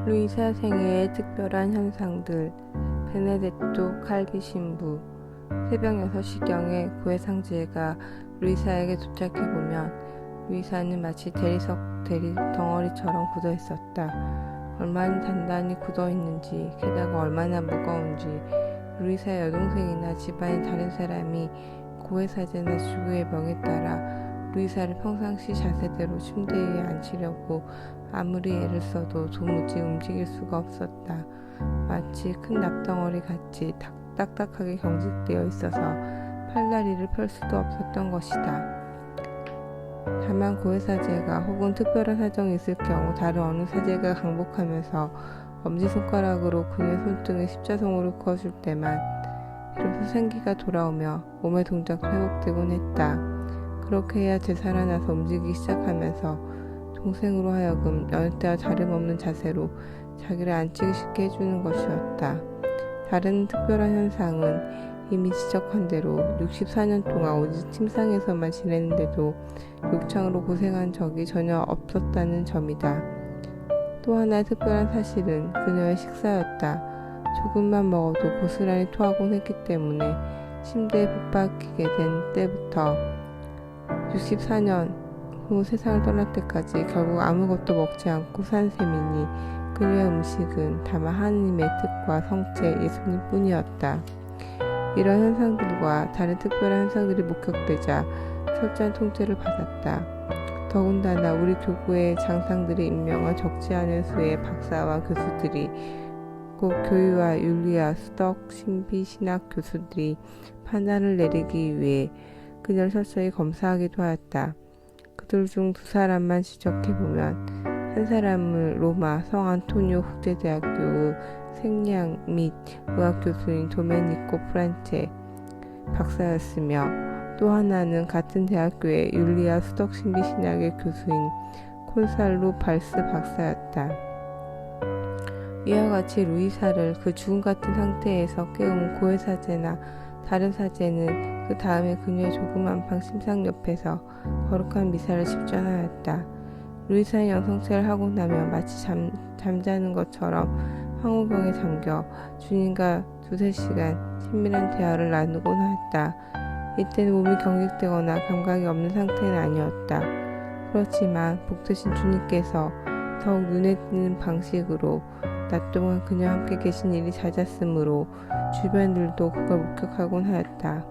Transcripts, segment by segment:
루이사 생애의 특별한 현상들. 베네데토 칼비 신부. 새벽 6시경에 구의 상제가 루이사에게 도착해보면 루이사는 마치 대리석 덩어리처럼 굳어 있었다. 얼마나 단단히 굳어 있는지, 게다가 얼마나 무거운지 루이사의 여동생이나 집안의 다른 사람이 고의 사제나 주교의 명에 따라 루이사를 평상시 자세대로 침대 위에 앉히려고 아무리 애를 써도 도무지 움직일 수가 없었다. 마치 큰 납덩어리 같이 딱딱하게 경직되어 있어서 팔다리를 펼 수도 없었던 것이다. 다만 고의 사제가 혹은 특별한 사정이 있을 경우 다른 어느 사제가 강복하면서 엄지손가락으로 그녀의 손등을 십자송으로 그어줄 때만 비로소 생기가 돌아오며 몸의 동작도 회복되곤 했다. 그렇게 해야 되살아나서 움직이기 시작하면서 동생으로 하여금 여느 때와 다름없는 자세로 자기를 앉히기 쉽게 해주는 것이었다. 다른 특별한 현상은 이미 지적한 대로 64년 동안 오직 침상에서만 지내는데도 욕창으로 고생한 적이 전혀 없었다는 점이다. 또 하나의 특별한 사실은 그녀의 식사였다. 조금만 먹어도 고스란히 토하곤 했기 때문에 침대에 붙박히게 된 때부터 64년 후 세상을 떠날 때까지 결국 아무것도 먹지 않고 산 셈이니 그녀의 음식은 다만 하느님의 뜻과 성체 예수님 뿐이었다. 이런 현상들과 다른 특별한 현상들이 목격되자 철저한 통제를 받았다. 더군다나 우리 교구의 장상들이 임명한 적지 않은 수의 박사와 교수들이 곧 교유와 윤리와 수덕, 신비, 신학 교수들이 판단을 내리기 위해 그녀를 철저히 검사하기도 하였다. 그들 중 두 사람만 지적해보면 한 사람은 로마 성 안토니오 국제대학교의 생리학 및 의학 교수인 도메니코 프란체 박사였으며 또 하나는 같은 대학교의 윤리와 수덕 신비 신학의 교수인 콘살로 발스 박사였다. 이와 같이 루이사를 그 죽음 같은 상태에서 깨운 고의 사제나 다른 사제는 그 다음에 그녀의 조그만 방 침상 옆에서 거룩한 미사를 집전하였다. 루이사의 영성체를 하고 나면 마치 잠자는 것처럼 황후병에 잠겨 주님과 2-3시간 친밀한 대화를 나누곤 하였다. 이때는 몸이 경직되거나 감각이 없는 상태는 아니었다. 그렇지만 복되신 주님께서 더욱 눈에 띄는 방식으로 낮 동안 그녀와 함께 계신 일이 잦았으므로 주변들도 그걸 목격하곤 하였다.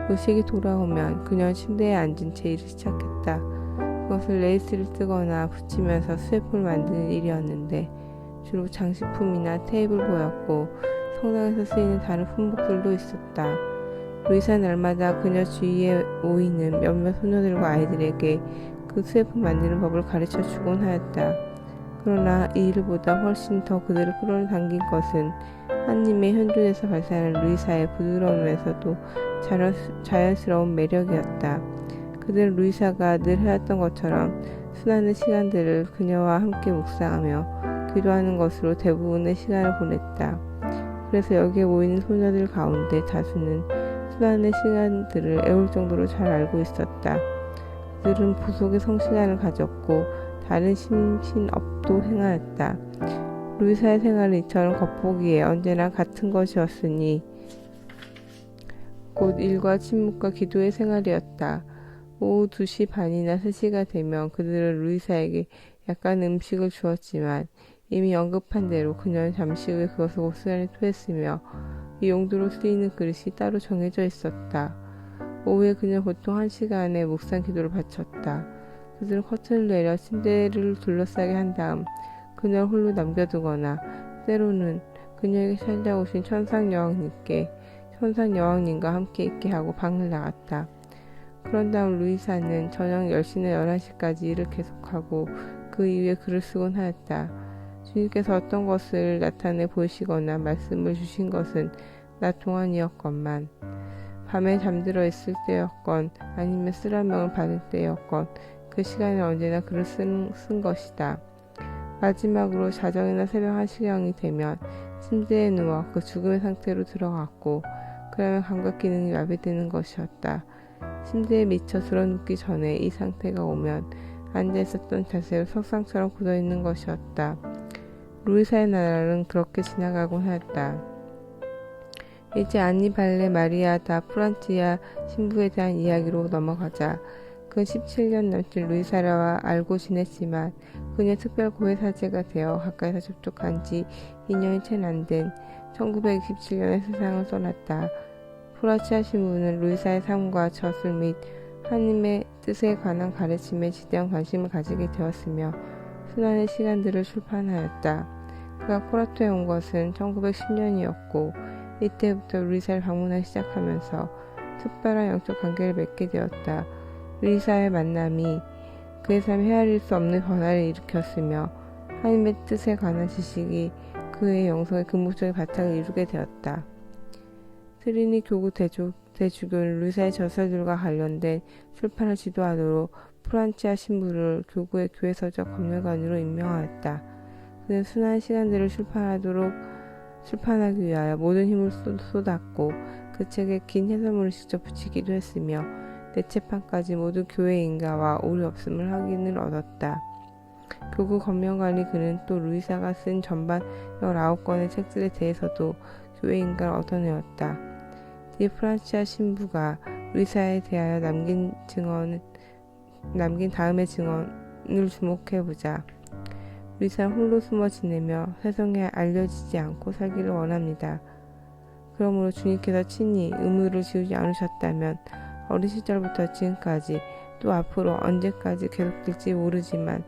의식이 돌아오면 그녀는 침대에 앉은 채 일을 시작했다. 그것을 레이스를 뜨거나 붙이면서 수레풀을 만드는 일이었는데 주로 장식품이나 테이블보였고 성당에서 쓰이는 다른 품목들도 있었다. 루이사는 날마다 그녀 주위에 모이는 몇몇 소녀들과 아이들에게 그 수레풀 만드는 법을 가르쳐 주곤 하였다. 그러나 이 일보다 훨씬 더 그들을 끌어당긴 것은 하느님의 현존에서 발산하는 루이사의 부드러우면서도 자연스러운 매력이었다. 그들은 루이사가 늘 해왔던 것처럼 수많은 시간들을 그녀와 함께 묵상하며 기도하는 것으로 대부분의 시간을 보냈다. 그래서 여기에 모이는 소녀들 가운데 다수는 수많은 시간들을 애울 정도로 잘 알고 있었다. 그들은 부속의 성시간을 가졌고 다른 심신업도 행하였다. 루이사의 생활은 이처럼 겉보기에 언제나 같은 것이었으니 곧 일과 침묵과 기도의 생활이었다. 오후 2시 반이나 3시가 되면 그들은 루이사에게 약간 음식을 주었지만 이미 언급한 대로 그녀는 잠시 후에 그것을 고스란히 토했으며 이 용도로 쓰이는 그릇이 따로 정해져 있었다. 오후에 그녀는 보통 1시간의 묵상 기도를 바쳤다. 그들은 커튼을 내려 침대를 둘러싸게 한 다음 그녀를 홀로 남겨두거나 때로는 그녀에게 찾아오신 천상여왕님과 함께 있게 하고 방을 나갔다. 그런 다음 루이사는 저녁 10시나 11시까지 일을 계속하고 그 이후에 글을 쓰곤 하였다. 주님께서 어떤 것을 나타내 보이시거나 말씀을 주신 것은 낮 동안이었건만 밤에 잠들어 있을 때였건 아니면 쓰라명을 받을 때였건 그 시간에 언제나 글을 쓴 것이다. 마지막으로 자정이나 새벽 1시경이 되면 침대에 누워 그 죽음의 상태로 들어갔고 그러면 감각 기능이 마비되는 것이었다. 침대에 미쳐 드러눕기 전에 이 상태가 오면 앉아있었던 자세로 석상처럼 굳어있는 것이었다. 루이사의 나라는 그렇게 지나가곤 하였다. 이제 안니발레 마리아 다 프란치아 신부에 대한 이야기로 넘어가자. 그는 17년 남짓 루이사라와 알고 지냈지만 그녀의 특별 고해사제가 되어 가까이서 접촉한 지 2년이 채 안 된 1927년에 세상을 떠났다. 프란치아 신부는 루이사의 삶과 저술 및 하나님의 뜻에 관한 가르침에 지대한 관심을 가지게 되었으며 순환의 시간들을 출판하였다. 그가 코라토에 온 것은 1910년이었고 이때부터 루이사를 방문하기 시작하면서 특별한 영적 관계를 맺게 되었다. 루이사의 만남이 그의 삶에 헤아릴 수 없는 변화를 일으켰으며 하나님의 뜻에 관한 지식이 그의 영성의 근본적인 바탕을 이루게 되었다. 트리니 교구 대주교는 루이사의 저서들과 관련된 출판을 지도하도록 프란치아 신부를 교구의 교회서적 법률관으로 임명하였다. 그는 순환의 시간들을 출판하기 위하여 모든 힘을 쏟았고 그 책에 긴 해설문을 직접 붙이기도 했으며 내체판까지 모두 교회 인가와 오류 없음을 확인을 얻었다. 교구 검명관이 그는 또 루이사가 쓴 전반 19권의 책들에 대해서도 교회 인가를 얻어내었다. 뒤에 프란치아 신부가 루이사에 대하여 남긴 다음의 증언을 주목해보자. 루이사는 홀로 숨어 지내며 세상에 알려지지 않고 살기를 원합니다. 그러므로 주님께서 친히 의무를 지우지 않으셨다면 어린 시절부터 지금까지 또 앞으로 언제까지 계속될지 모르지만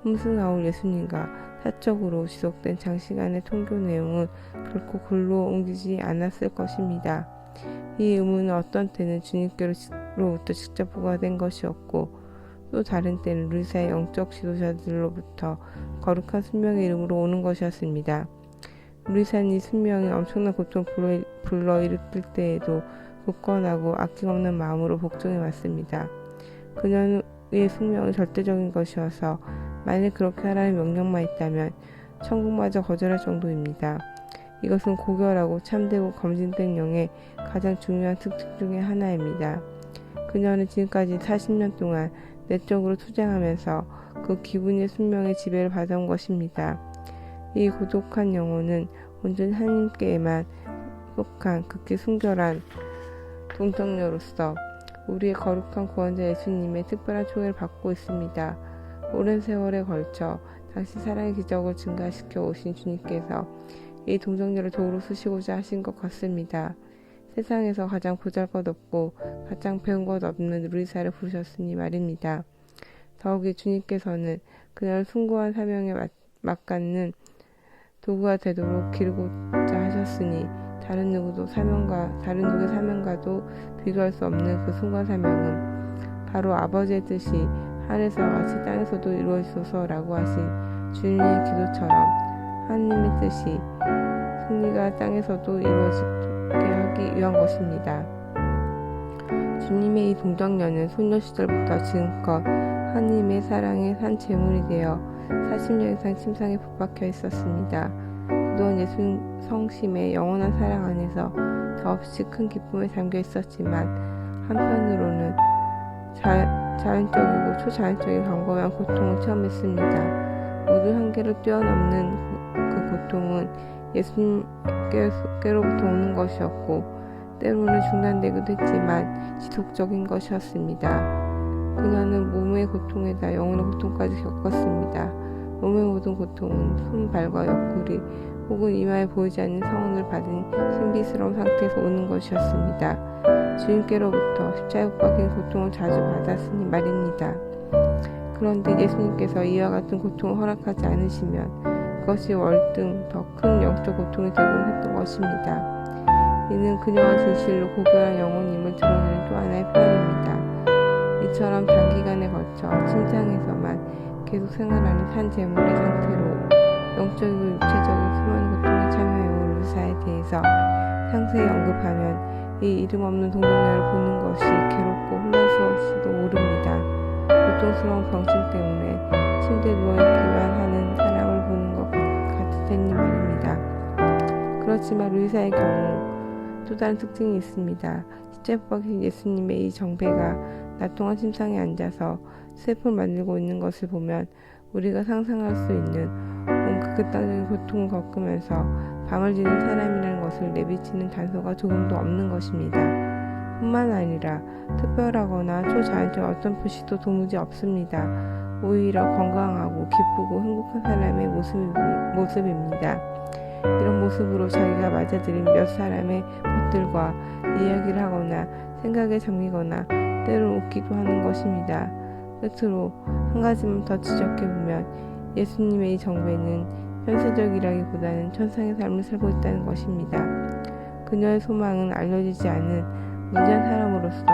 흠승하올 예수님과 사적으로 지속된 장시간의 통교 내용은 결코 글로 옮기지 않았을 것입니다. 이 의무는 어떤 때는 주님께로부터 직접 부과된 것이었고 또 다른 때는 루이사의 영적 지도자들로부터 거룩한 순명의 이름으로 오는 것이었습니다. 루이사는 이 순명이 엄청난 고통을 불러일으킬 때에도 굳건하고 아낌없는 마음으로 복종해 왔습니다. 그녀의 숙명은 절대적인 것이어서 만일 그렇게 하라는 명령만 있다면 천국마저 거절할 정도입니다. 이것은 고결하고 참되고 검증된 영의 가장 중요한 특징 중의 하나입니다. 그녀는 지금까지 40년 동안 내적으로 투쟁하면서 그 기분의 순명의 지배를 받아온 것입니다. 이 고독한 영혼은 온전히 하나님께만 속한 극히 순결한 동정녀로서 우리의 거룩한 구원자 예수님의 특별한 총애를 받고 있습니다. 오랜 세월에 걸쳐 당시 사랑의 기적을 증가시켜 오신 주님께서 이 동정녀를 도구로 쓰시고자 하신 것 같습니다. 세상에서 가장 보잘것없고 가장 배운 것 없는 루이사를 부르셨으니 말입니다. 더욱이 주님께서는 그녀를 숭고한 사명에 맞갖는 도구가 되도록 기르고자 하셨으니 다른 누구의 사명과도 비교할 수 없는 그 숭고한 사명은 바로 아버지의 뜻이 하늘에서와 같이 땅에서도 이루어지소서라고 하신 주님의 기도처럼 하나님의 뜻이 승리가 땅에서도 이루어지게 하기 위한 것입니다. 주님의 이 동정녀는 소녀 시절부터 지금껏 하나님의 사랑의 산 제물이 되어 40년 이상 침상에 붙박혀 있었습니다. 그동안 예수 성심의 영원한 사랑 안에서 더없이 큰 기쁨에 잠겨 있었지만 한편으로는 자연적이고 초자연적인 광범위한 고통을 체험했습니다. 모든 한계를 뛰어넘는 그 고통은 예수님께로부터 오는 것이었고 때로는 중단되기도 했지만 지속적인 것이었습니다. 그녀는 몸의 고통에다 영혼의 고통까지 겪었습니다. 몸의 모든 고통은 손, 발과 옆구리 혹은 이마에 보이지 않는 성은을 받은 신비스러운 상태에서 오는 것이었습니다. 주님께로부터 십자가에 못 박힌 고통을 자주 받았으니 말입니다. 그런데 예수님께서 이와 같은 고통을 허락하지 않으시면 그것이 월등 더 큰 영적 고통이 되곤 했던 것입니다. 이는 그녀가 진실로 고결한 영혼임을 드러내는 또 하나의 표현입니다. 이처럼 장기간에 걸쳐 침상에서만 계속 생활하는 산 제물의 상태로 영적이고 육체적인 수많은 고통에 참여해온 루이사에 대해서 상세히 언급하면 이 이름 없는 동정녀를 보는 것이 괴롭고 혼란스러울지도 모릅니다. 고통스러운 병증 때문에 침대에 누워있기만 하는 사람을 보는 것 같을 테니 말입니다. 그렇지만 루이사의 경우 또 다른 특징이 있습니다. 십자가에 못 박힌 예수님의 이 정배가 낮 동안 침상에 앉아서 슬픔을 만들고 있는 것을 보면 우리가 상상할 수 있는 극단적인 고통을 겪으면서 밤을 지는 사람이라는 것을 내비치는 단서가 조금도 없는 것입니다. 뿐만 아니라 특별하거나 초자연적 어떤 표시도 도무지 없습니다. 오히려 건강하고 기쁘고 행복한 사람의 모습입니다. 이런 모습으로 자기가 맞아들인 몇 사람의 것들과 이야기를 하거나 생각에 잠기거나 때론 웃기도 하는 것입니다. 끝으로 한 가지만 더 지적해보면 예수님의 이 정배는 현세적이라기보다는 천상의 삶을 살고 있다는 것입니다. 그녀의 소망은 알려지지 않은 무지한 사람으로서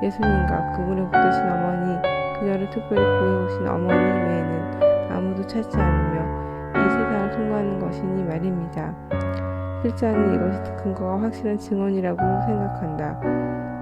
예수님과 그분의 복되신 어머니, 그녀를 특별히 구해오신 어머니 외에는 아무도 찾지 않으며 이 세상을 통과하는 것이니 말입니다. 필자는 이것이 근거가 확실한 증언이라고 생각한다.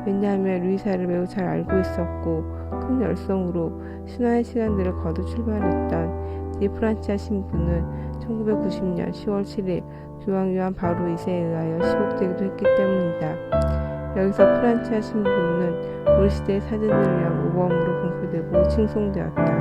왜냐하면 루이사를 매우 잘 알고 있었고 큰 열성으로 신화의 시간들을 거둬 출발했던 디프란치아 신부는 1990년 10월 7일 교황 요한 바로 2세에 의하여 시국되기도 했기 때문이다. 여기서 프란치아 신부는 우리 시대의 사제들을 위한 모범으로 공표되고 칭송되었다.